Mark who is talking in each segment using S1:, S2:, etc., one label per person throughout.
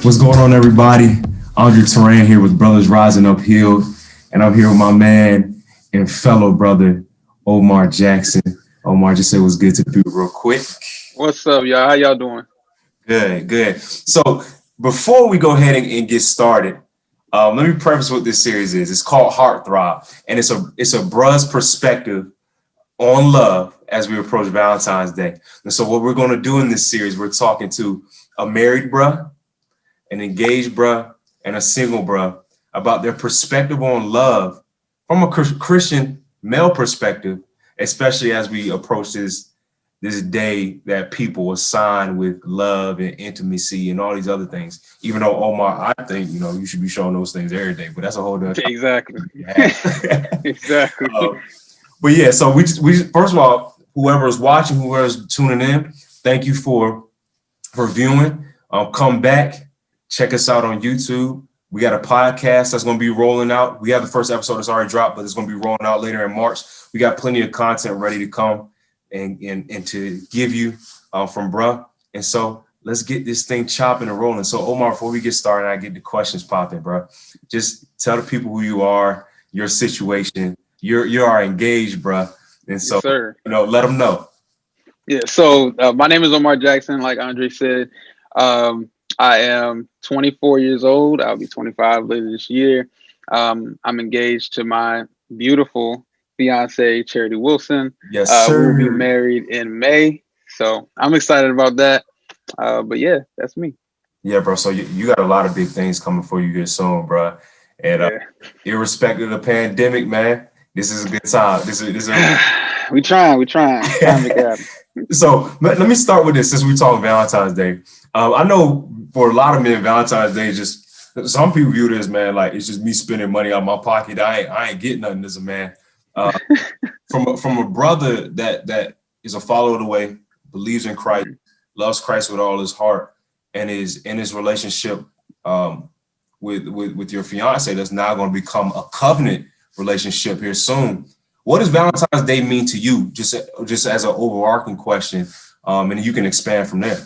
S1: What's going on, everybody? Toran here with Brothers Rising Uphill, and I'm here with my man and fellow brother, Omar Jackson. Omar, just say what's good to the people real quick.
S2: What's up, y'all? How y'all doing?
S1: Good. So before we go ahead and get started, let me preface what this series is. It's called Heartthrob, and it's a brother's perspective on love as we approach Valentine's Day. And so what we're going to do in this series, we're talking to a married bruh, an engaged bruh, and a single bruh about their perspective on love from a Christian male perspective, especially as we approach this day that people assign with love and intimacy and all these other things. Even though, Omar, I think, you should be showing those things every day, but that's a whole other
S2: Exactly. Exactly.
S1: But yeah, so we first of all, whoever is watching, whoever's tuning in, thank you for viewing. Come back, check us out on YouTube. We got a podcast that's going to be rolling out. We have the first episode that's already dropped, but it's going to be rolling out later in March. We got plenty of content ready to come and to give you from bruh. And so let's get this thing chopping and rolling. So Omar, before we get started, I get the questions popping, bro. Just tell the people who you are, your situation. You are engaged, bro. And so,
S2: yes,
S1: let them know.
S2: Yeah. So my name is Omar Jackson. Like Andre said, I am 24 years old. I'll be 25 later this year. I'm engaged to my beautiful fiance, Charity Wilson.
S1: Yes, sir.
S2: We'll be married in May. So I'm excited about that. But yeah, that's me.
S1: Yeah, bro. So you got a lot of big things coming for you here soon, bro. And irrespective of the pandemic, man, this is a good time. This is
S2: we trying to make it happen.
S1: So let me start with this since we talk Valentine's Day. I know for a lot of men, Valentine's Day is just, some people view this, man, like it's just me spending money out of my pocket. I ain't getting nothing as a man. From a brother that is a follower of the way, believes in Christ, loves Christ with all his heart, and is in his relationship with your fiance that's now going to become a covenant relationship here soon. What does Valentine's Day mean to you? Just as an overarching question, and you can expand from there.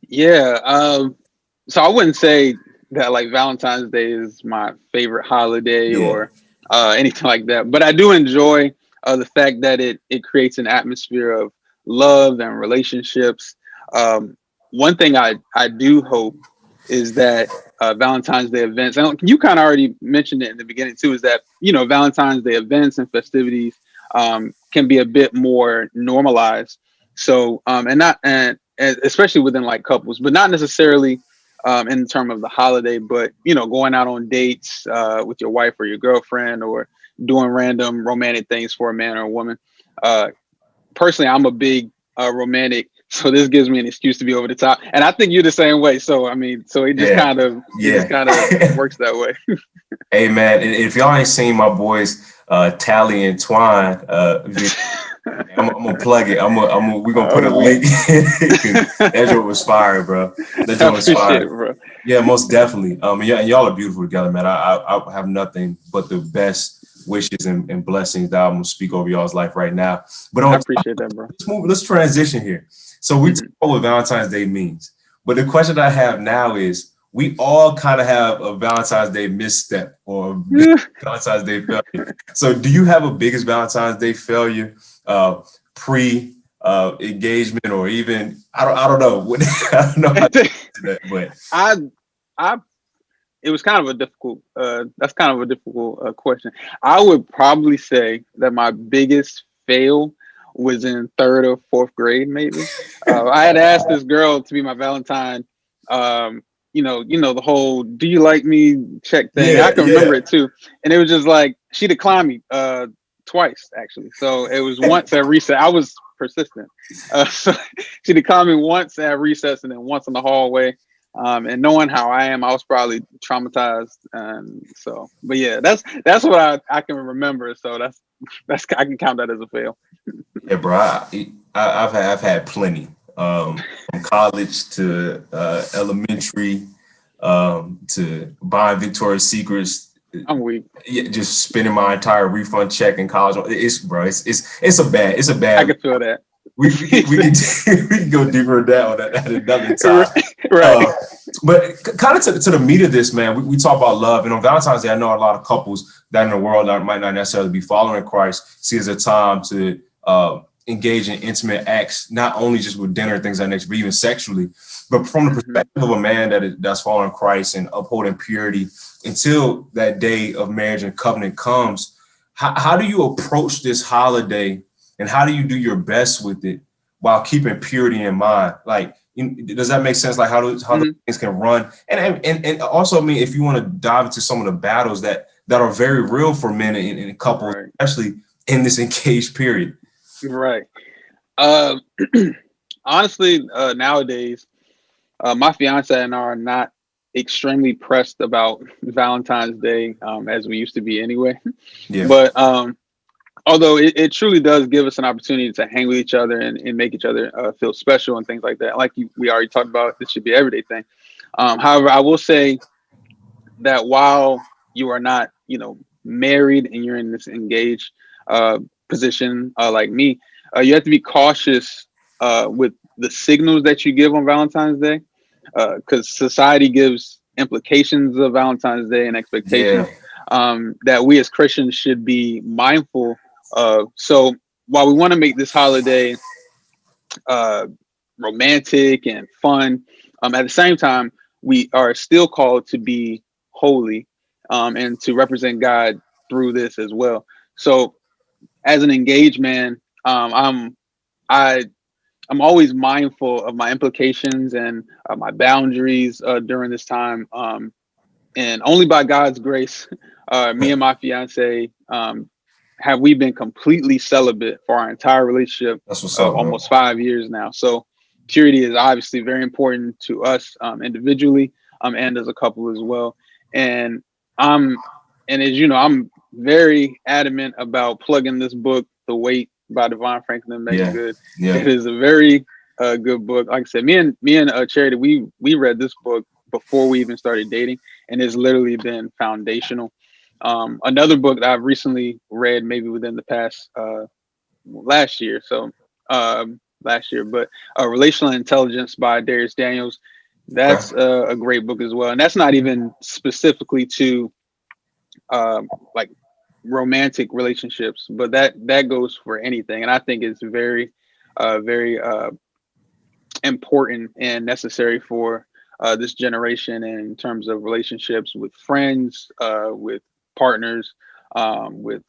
S2: Yeah. So I wouldn't say that like Valentine's Day is my favorite holiday or anything like that, but I do enjoy the fact that it creates an atmosphere of love and relationships. One thing I do hope is that Valentine's Day events, and you kind of already mentioned it in the beginning too, is that, Valentine's Day events and festivities can be a bit more normalized. So, and especially within like couples, but not necessarily in terms of the holiday, but, going out on dates with your wife or your girlfriend or doing random romantic things for a man or a woman. Personally, I'm a big romantic. So this gives me an excuse to be over the top, and I think you're the same way. So it just kind of works that way.
S1: Hey man, if y'all ain't seen my boys Tally and Twine, I'm gonna plug it. We're gonna put a link. That joke was fire, bro. That joke was fire, bro. Yeah, most definitely. And y'all are beautiful together, man. I have nothing but the best wishes and blessings that I'm gonna speak over y'all's life right now. But
S2: I appreciate that, bro.
S1: Let's transition here. So we talk about what Valentine's Day means, but the question I have now is: we all kind of have a Valentine's Day misstep or Valentine's Day failure. So, do you have a biggest Valentine's Day failure, pre engagement, or even I don't know. I don't know how to do that, but
S2: it was kind of a difficult. That's kind of a difficult question. I would probably say that my biggest fail was in 3rd or 4th grade, maybe. I had asked this girl to be my Valentine. The whole "do you like me" check thing. I can remember it too, and it was just like she declined me twice actually. So it was once at recess. I was persistent. So she declined me once at recess and then once in the hallway. And knowing how I am, I was probably traumatized. And so, but yeah, that's what I can remember. So that's I can count that as a fail.
S1: Yeah, bro. I've had plenty. From college to elementary, to buying Victoria's Secrets.
S2: I'm weak.
S1: Yeah, just spending my entire refund check in college. It's a bad.
S2: I can feel that.
S1: We can go deeper down at another time.
S2: Right.
S1: But kind of to the meat of this, man, we talk about love. And on Valentine's Day, I know a lot of couples that in the world that might not necessarily be following Christ see as a time to engage in intimate acts, not only just with dinner and things like that, but even sexually. But from the perspective of a man that's following Christ and upholding purity until that day of marriage and covenant comes, how do you approach this holiday and how do you do your best with it while keeping purity in mind? Like, does that make sense? Like how those things can run? And also, I mean, if you want to dive into some of the battles that are very real for men and couples, right, especially in this engaged period.
S2: Right. Honestly, nowadays, my fiance and I are not extremely pressed about Valentine's Day as we used to be anyway.
S1: Yeah.
S2: But although it truly does give us an opportunity to hang with each other and make each other feel special and things like that. Like we already talked about, this should be an everyday thing. However, I will say that while you are not, married and you're in this engaged position like me, you have to be cautious with the signals that you give on Valentine's Day, because society gives implications of Valentine's Day and expectations that we as Christians should be mindful of. So while we want to make this holiday romantic and fun, at the same time, we are still called to be holy and to represent God through this as well. So as an engaged man, I'm always mindful of my implications and my boundaries during this time. And only by God's grace, me and my fiance have we been completely celibate for our entire relationship.
S1: That's what's up,
S2: almost 5 years now. So purity is obviously very important to us individually and as a couple as well. And as you know, I'm very adamant about plugging this book, The Wait by Devon Franklin makes good.
S1: Yeah.
S2: It is a very good book. Like I said, me and Charity, we read this book before we even started dating, and it's literally been foundational. Another book that I've recently read, maybe within the past last year, but Relational Intelligence by Darius Daniels. That's a great book as well, and that's not even specifically to like romantic relationships, but that goes for anything. And I think it's very important and necessary for this generation in terms of relationships with friends, with partners, with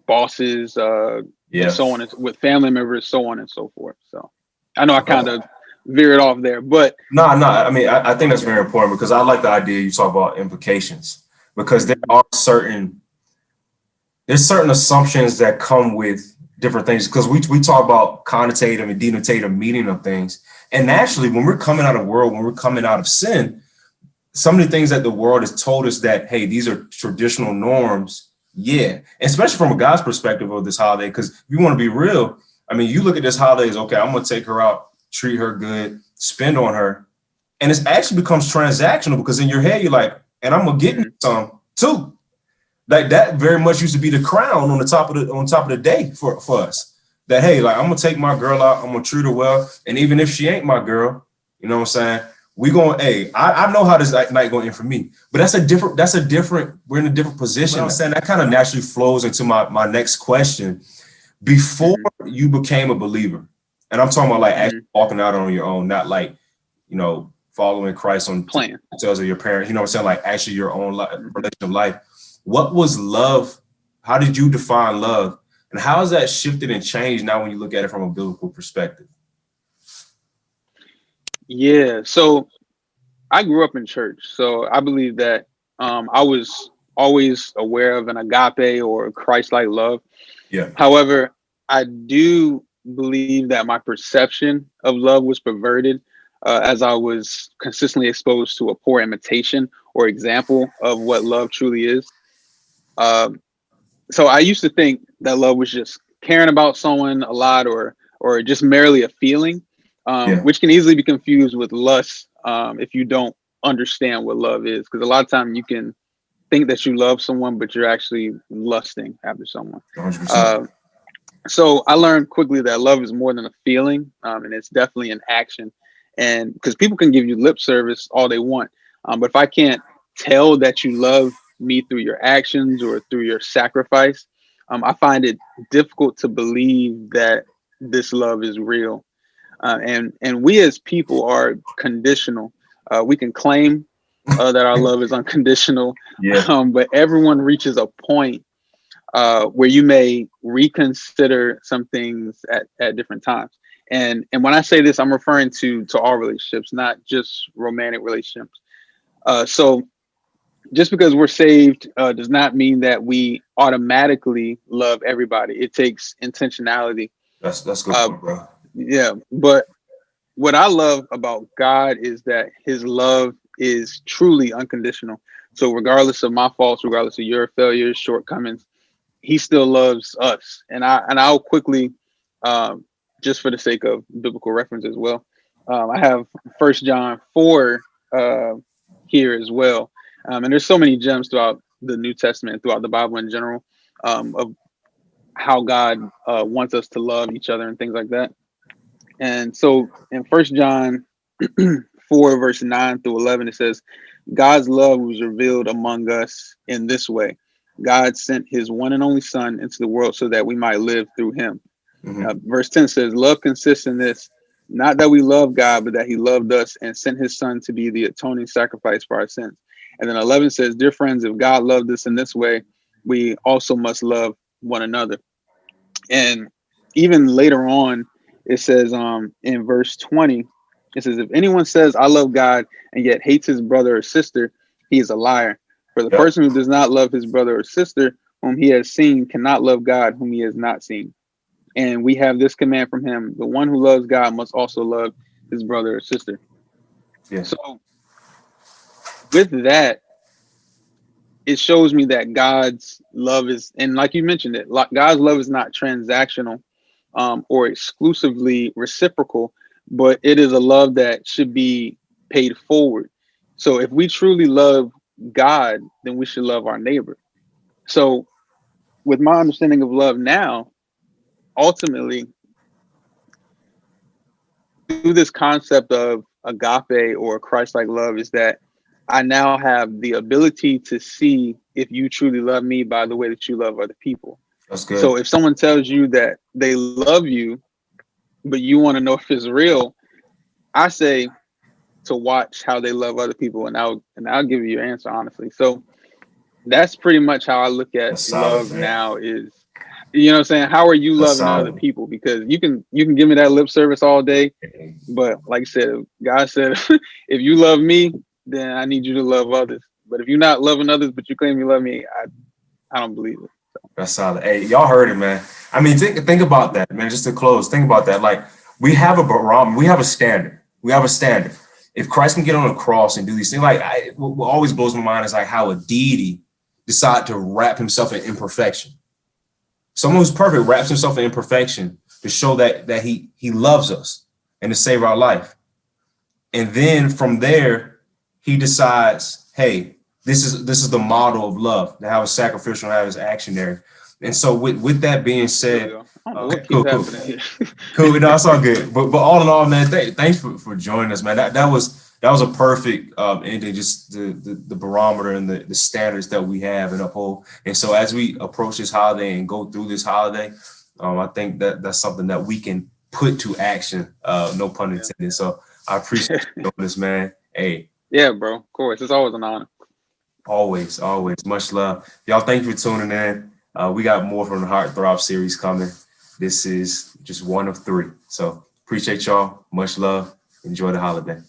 S2: bosses, and so on, with family members, so on and so forth. So I know I kind of veered off there, but
S1: no, I mean, I think that's very important because I like the idea you talk about implications, because there's certain assumptions that come with different things, because we talk about connotative and denotative meaning of things. And naturally, when we're coming out of the world, when we're coming out of sin, some of the things that the world has told us that, hey, these are traditional norms. Yeah. And especially from a God's perspective of this holiday, because if you want to be real, I mean, you look at this holiday as, okay, I'm going to take her out, treat her good, spend on her. And it actually becomes transactional, because in your head, you're like, and I'm going to get you some too. Like that very much used to be the crown on top of the day for us. That, hey, like, I'm gonna take my girl out, I'm gonna treat her well, and even if she ain't my girl, you know what I'm saying? I know how this night gonna end for me, but that's a different. We're in a different position. I'm saying that kind of naturally flows into my next question. Before you became a believer, and I'm talking about like actually walking out on your own, not like, following Christ on details of your parents. You know what I'm saying? Like actually your own relation of life. What was love? How did you define love? And how has that shifted and changed now when you look at it from a biblical perspective?
S2: Yeah, so I grew up in church. So I believe that I was always aware of an agape or Christ-like love.
S1: Yeah.
S2: However, I do believe that my perception of love was perverted as I was consistently exposed to a poor imitation or example of what love truly is. So I used to think that love was just caring about someone a lot or just merely a feeling, which can easily be confused with lust if you don't understand what love is. Because a lot of times you can think that you love someone, but you're actually lusting after someone. So I learned quickly that love is more than a feeling, and it's definitely an action. And because people can give you lip service all they want, but if I can't tell that you love me through your actions or through your sacrifice, I find it difficult to believe that this love is real. And we as people are conditional. We can claim that our love is unconditional,
S1: Yeah.
S2: but everyone reaches a point where you may reconsider some things at different times. And when I say this, I'm referring to all relationships, not just romantic relationships. So just because we're saved does not mean that we automatically love everybody. It takes intentionality.
S1: That's good
S2: Uh,
S1: point, bro.
S2: yeah, but what I love about God is that His love is truly unconditional. So regardless of my faults, regardless of your failures, shortcomings, He still loves us. And I'll quickly, um, just for the sake of biblical reference as well, I have 1 John 4 uh, here as well. And there's so many gems throughout the New Testament, throughout the Bible in general, of how God wants us to love each other and things like that. And so in 1 John 4, verse 9 through 11, it says, God's love was revealed among us in this way. God sent his one and only son into the world so that we might live through him. Verse 10 says, love consists in this, not that we love God, but that he loved us and sent his son to be the atoning sacrifice for our sins. And then 11 says, dear friends, if God loved us in this way, we also must love one another. And even later on, it says in verse 20, it says, if anyone says, I love God and yet hates his brother or sister, he is a liar. For the
S1: Yep.
S2: person who does not love his brother or sister whom he has seen cannot love God whom he has not seen. And we have this command from him: the one who loves God must also love his brother or sister.
S1: Yeah.
S2: So with that, it shows me that God's love is, and like you mentioned it, God's love is not transactional or exclusively reciprocal, but it is a love that should be paid forward. So if we truly love God, then we should love our neighbor. So with my understanding of love now, ultimately, through this concept of agape or Christ-like love, is that I now have the ability to see if you truly love me by the way that you love other people.
S1: That's good.
S2: So if someone tells you that they love you, but you want to know if it's real, I say to watch how they love other people, and I'll give you your answer honestly. So that's pretty much how I look at
S1: That's solid,
S2: love
S1: man.
S2: now. Is, you know what I'm saying? How are you
S1: That's
S2: loving other
S1: solid.
S2: people? Because you can give me that lip service all day, but like I said, God said, if you love me, then I need you to love others. But if you're not loving others, but you claim you love me, I don't believe it.
S1: That's solid. Hey, y'all heard it, man. I mean, think about that, man. Just to close, think about that. Like, we have a barometer, we have a standard. We have a standard. If Christ can get on a cross and do these things, like, what always blows my mind is like how a deity decide to wrap himself in imperfection. Someone who's perfect wraps himself in imperfection to show that he loves us and to save our life. And then from there, he decides, hey, this is the model of love, to have a sacrificial, have his actionary. And so with that being said,
S2: I don't know what
S1: cool.
S2: keeps happening here.
S1: Cool, no, it's all good. But all in all, man, thanks for joining us, man. That was a perfect ending, just the barometer and the standards that we have and uphold. And so as we approach this holiday and go through this holiday, I think that's something that we can put to action. No pun intended. So I appreciate you doing this, man. Hey.
S2: Yeah, bro. Of course, it's always an honor.
S1: Always. Much love. Y'all, thank you for tuning in. We got more from the Heartthrob series coming. This is just one of 3. So appreciate y'all. Much love. Enjoy the holiday.